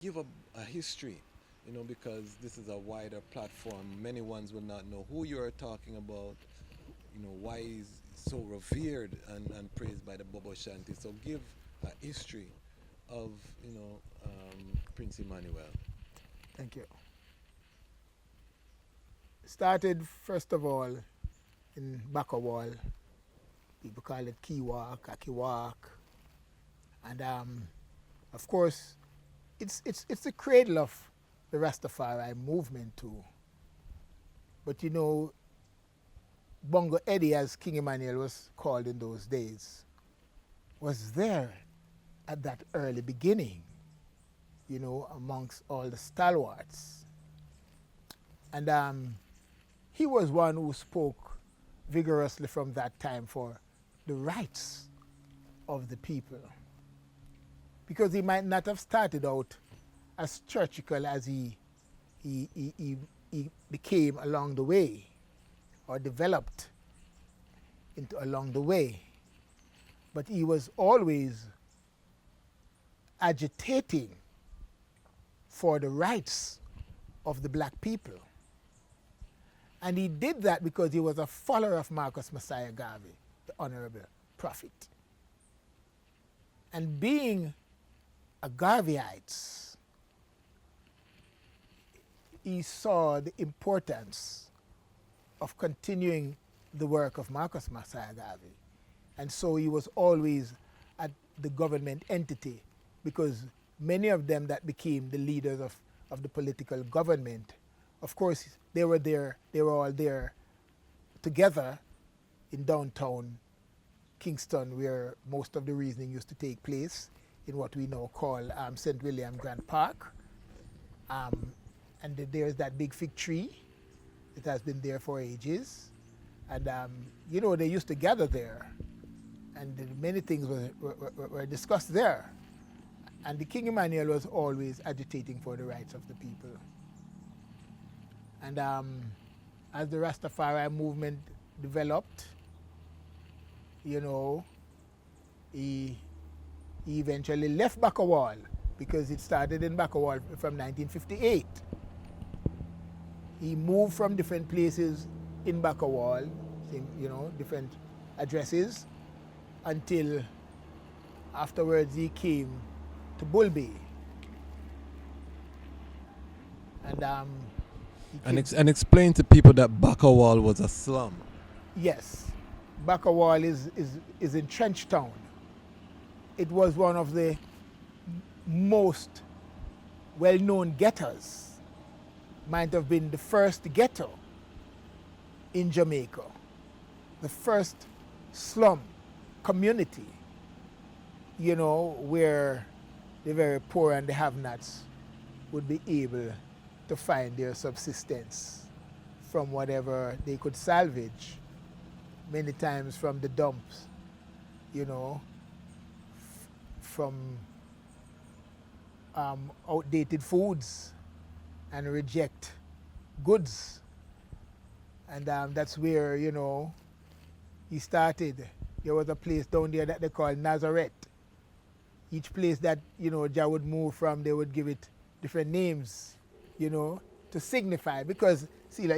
give a history, because this is a wider platform. Many ones will not know who you are talking about, why he's so revered and praised by the Bobo Ashanti. So give a history of, Prince Emmanuel. Thank you. Started first of all in Bakawal. People call it Kiwak, Akiwak, and of course, it's the cradle of the Rastafari movement too. But Bongo Eddie, as King Emmanuel was called in those days, was there at that early beginning, amongst all the stalwarts. And he was one who spoke vigorously from that time for the rights of the people. Because he might not have started out as churchical as he became along the way, or developed into along the way. But he was always agitating for the rights of the black people. And he did that because he was a follower of Marcus Messiah Garvey, the Honorable Prophet. And being a Garveyite, he saw the importance of continuing the work of Marcus Messiah Garvey. And so he was always at the government entity, because many of them that became the leaders of the political government, of course, they were all there together in downtown Kingston, where most of the reasoning used to take place, in what we now call St. William Grant Park. And there's that big fig tree. It has been there for ages. And, they used to gather there. And many things were discussed there. And the King Emmanuel was always agitating for the rights of the people. And as the Rastafari movement developed, he eventually left Bakawal, because it started in Bakawal from 1958. He moved from different places in Bakawal, different addresses, until afterwards he came to Bull Bay. And And explain to people that Bakawal was a slum. yes, Bakawal is in Trench Town. It was one of the most well-known ghettos. Might have been the first ghetto in Jamaica, the first slum community, where the very poor and the have-nots would be able to find their subsistence from whatever they could salvage, many times from the dumps, from outdated foods and reject goods. And that's where, he started. There was a place down there that they called Nazareth. Each place that, Jah would move from, they would give it different names, to signify. Because, see,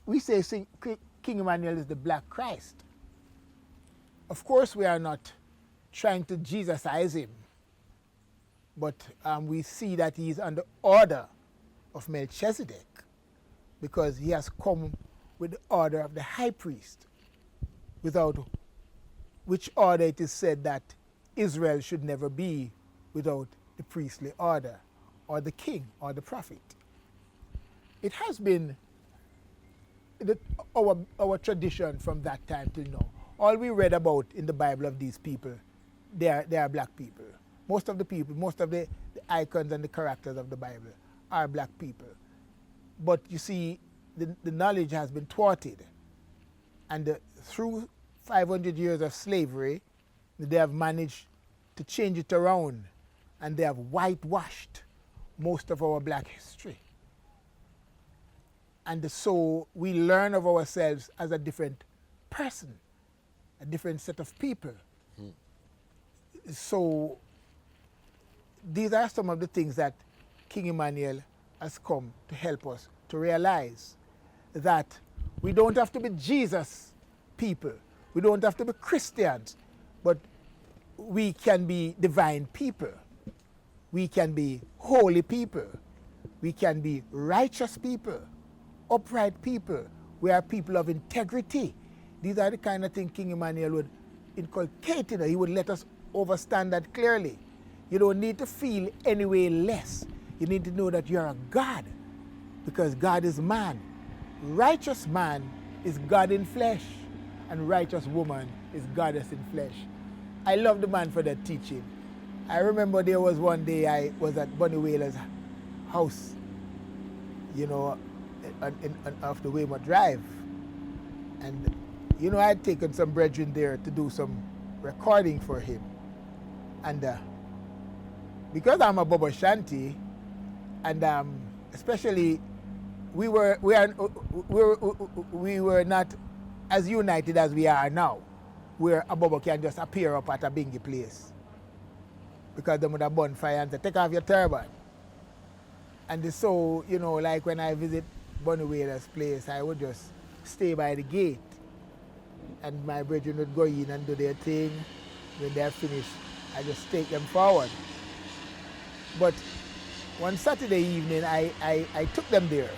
we say King Emmanuel is the Black Christ. Of course, we are not trying to Jesusize him, but we see that he is under order of Melchizedek, because he has come with the order of the high priest, without which order it is said that Israel should never be without the priestly order, or the king, or the prophet. It has been our tradition from that time till now. All we read about in the Bible of these people, they are black people. Most of the icons and the characters of the Bible are black people. But you see, the knowledge has been thwarted. And through 500 years of slavery, they have managed to change it around, and they have whitewashed most of our black history. And so we learn of ourselves as a different person, a different set of people. So these are some of the things that King Emmanuel has come to help us to realize that we don't have to be Jesus people. We don't have to be Christians, but we can be divine people. We can be holy people. We can be righteous people, upright people. We are people of integrity. These are the kind of things King Emmanuel would inculcate in us. He would let us understand that clearly. You don't need to feel any way less. You need to know that you are a God, because God is man. Righteous man is God in flesh, and righteous woman is goddess in flesh. I love the man for that teaching. I remember there was one day I was at Bunny Wailer's house, you know, off the Waymouth Drive. And, you know, I had taken some brethren there to do some recording for him. And because I'm a Bobo Ashanti, and especially we were not as united as we are now, where a Bobo can just appear up at a bingy place, because they would have bonfire and say, take off your turban. And so, you know, like when I visit Bunny Wailer's place, I would just stay by the gate, and my brethren would go in and do their thing. When they're finished, I just take them forward. But one Saturday evening, I took them there.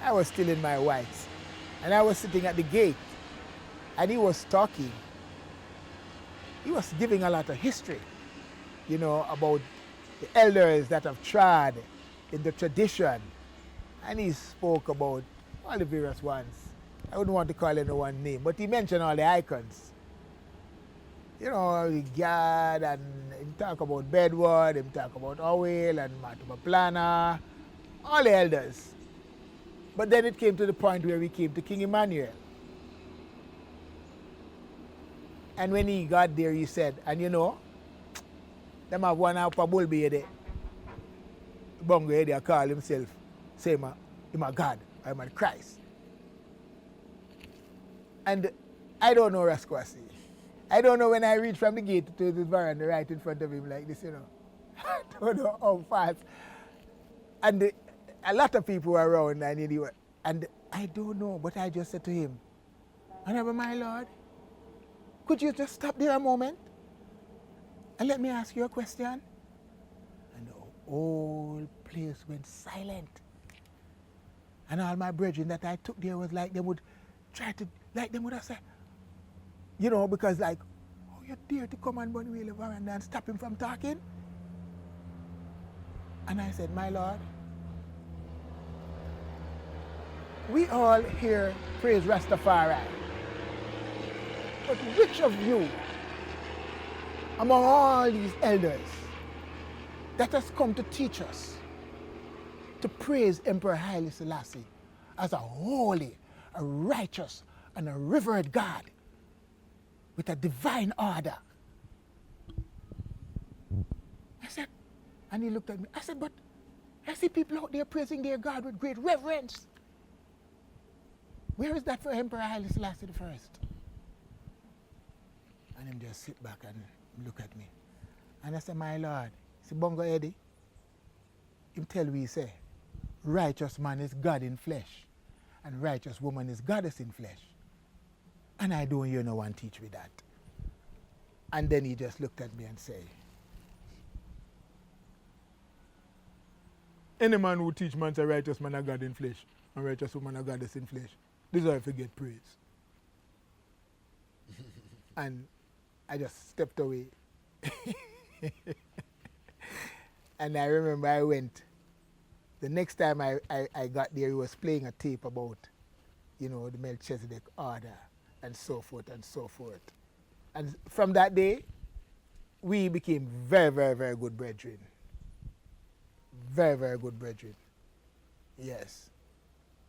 I was still in my whites, and I was sitting at the gate, and he was talking. He was giving a lot of history, you know, about the elders that have trod in the tradition. And he spoke about all the various ones. I wouldn't want to call anyone name, but he mentioned all the icons. You know, God, and he talk about Bedward, he talk about Owell and Matuma Plana, all the elders. But then it came to the point where we came to King Emmanuel. And when he got there, he said, and you know, them have one up a bull be there. Bongo there call himself, say, I'm a God, I'm a Christ. And I don't know Rasquasi. I don't know when I reach from the gate to the veranda right in front of him like this, you know. I don't know how fast. And a lot of people were around, and I don't know, but I just said to him, Honorable my Lord, could you just stop there a moment and let me ask you a question? And the whole place went silent. And all my brethren that I took there was like they would try to, like they would have said, you know, because like, oh, you dare to come on Bunny Wailer veranda and stop him from talking? And I said, my Lord, we all here praise Rastafari. But which of you, among all these elders, that has come to teach us to praise Emperor Haile Selassie as a holy, a righteous, and a revered God with a divine order? I said, and he looked at me, I said, but I see people out there praising their God with great reverence. Where is that for Emperor Haile Selassie the First? And him just sit back and look at me. And I said, my Lord, see Bongo Eddie, him tell we say, righteous man is God in flesh, and righteous woman is goddess in flesh. And I don't hear no one teach me that. And then he just looked at me and said, any man who teach man's a righteous man a God in flesh, and righteous woman a goddess in flesh, deserve to get praise. And I just stepped away. And I remember I went, the next time I got there, he was playing a tape about, you know, the Melchizedek order and so forth and so forth. And from that day, we became very, very, very good brethren. Very, very good brethren. Yes.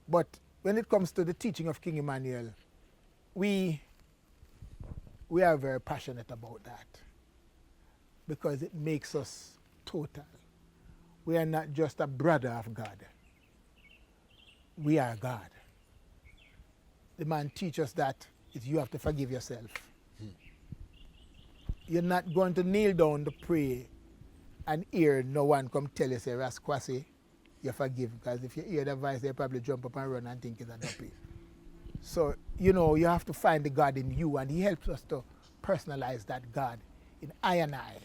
But when it comes to the teaching of King Emmanuel, we are very passionate about that, because it makes us total. We are not just a brother of God. We are God. The man teaches us that you have to forgive yourself. You're not going to kneel down to pray and hear no one come tell you, say, Rasquasi, you forgive. Because if you hear the voice, they probably jump up and run and think it's a duppy. So, you know, you have to find the God in you, and he helps us to personalize that God in I and I,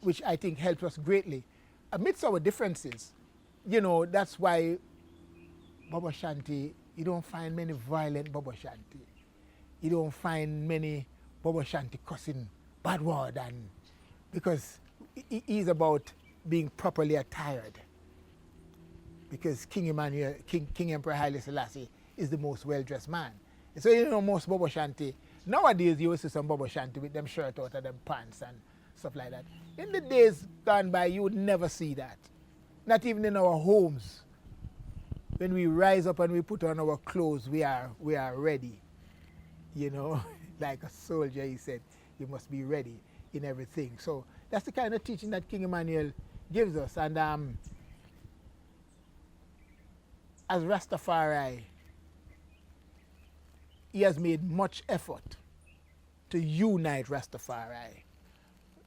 which I think helps us greatly amidst our differences. You know, that's why Bobo Ashanti, you don't find many violent Bobo Ashanti. You don't find many Bobo Ashanti cussing bad word, and because he's about being properly attired. Because King Emmanuel, King Emperor Haile Selassie is the most well-dressed man. And so you know most Bobo Ashanti, nowadays you will see some Bobo Ashanti with them shirt out of them pants and stuff like that. In the days gone by, you would never see that. Not even in our homes. When we rise up and we put on our clothes, we are ready. You know, like a soldier, he said, you must be ready in everything. So that's the kind of teaching that King Emmanuel gives us. And as Rastafari, he has made much effort to unite Rastafari.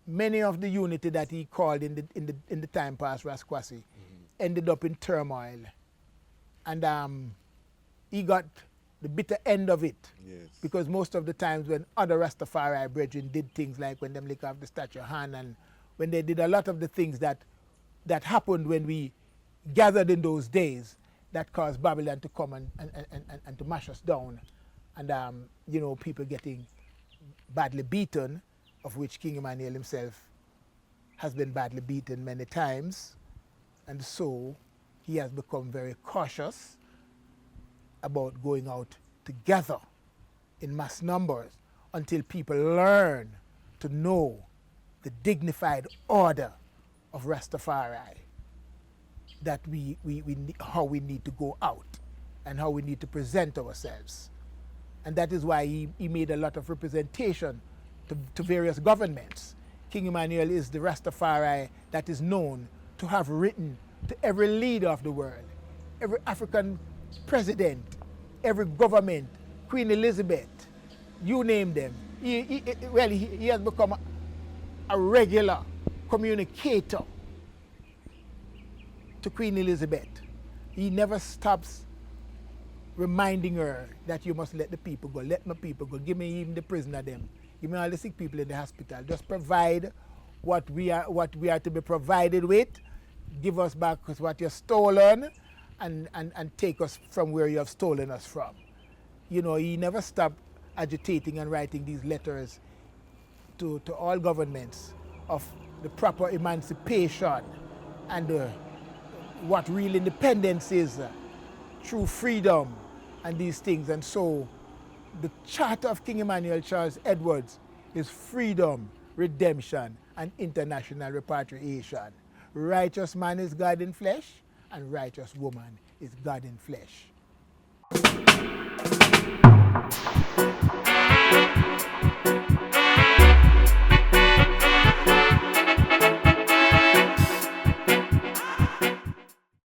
Many of the unity that he called in the time past, Rasquasi, ended up in turmoil. And he got the bitter end of it. Yes. Because most of the times when other Rastafari brethren did things like when them lick off the statue of Han, and when they did a lot of the things that happened when we gathered in those days, that caused Babylon to come and to mash us down. And, you know, people getting badly beaten, of which King Emmanuel himself has been badly beaten many times. And so he has become very cautious about going out together in mass numbers until people learn to know the dignified order of Rastafari, that how we need to go out and how we need to present ourselves. And that is why he made a lot of representation to various governments. King Emmanuel is the Rastafari that is known to have written to every leader of the world, every African president, every government, Queen Elizabeth, you name them. He has become a regular communicator to Queen Elizabeth. He never stops reminding her that you must let the people go. Let my people go. Give me even the prisoner them. Give me all the sick people in the hospital. Just provide what we are to be provided with. Give us back what you've stolen, and take us from where you have stolen us from. You know, he never stopped agitating and writing these letters to all governments of the proper emancipation and what real independence is, true freedom, and these things. And so the charter of King Emmanuel Charles Edwards is freedom, redemption, and international repatriation. Righteous man is God in flesh, and righteous woman is God in flesh.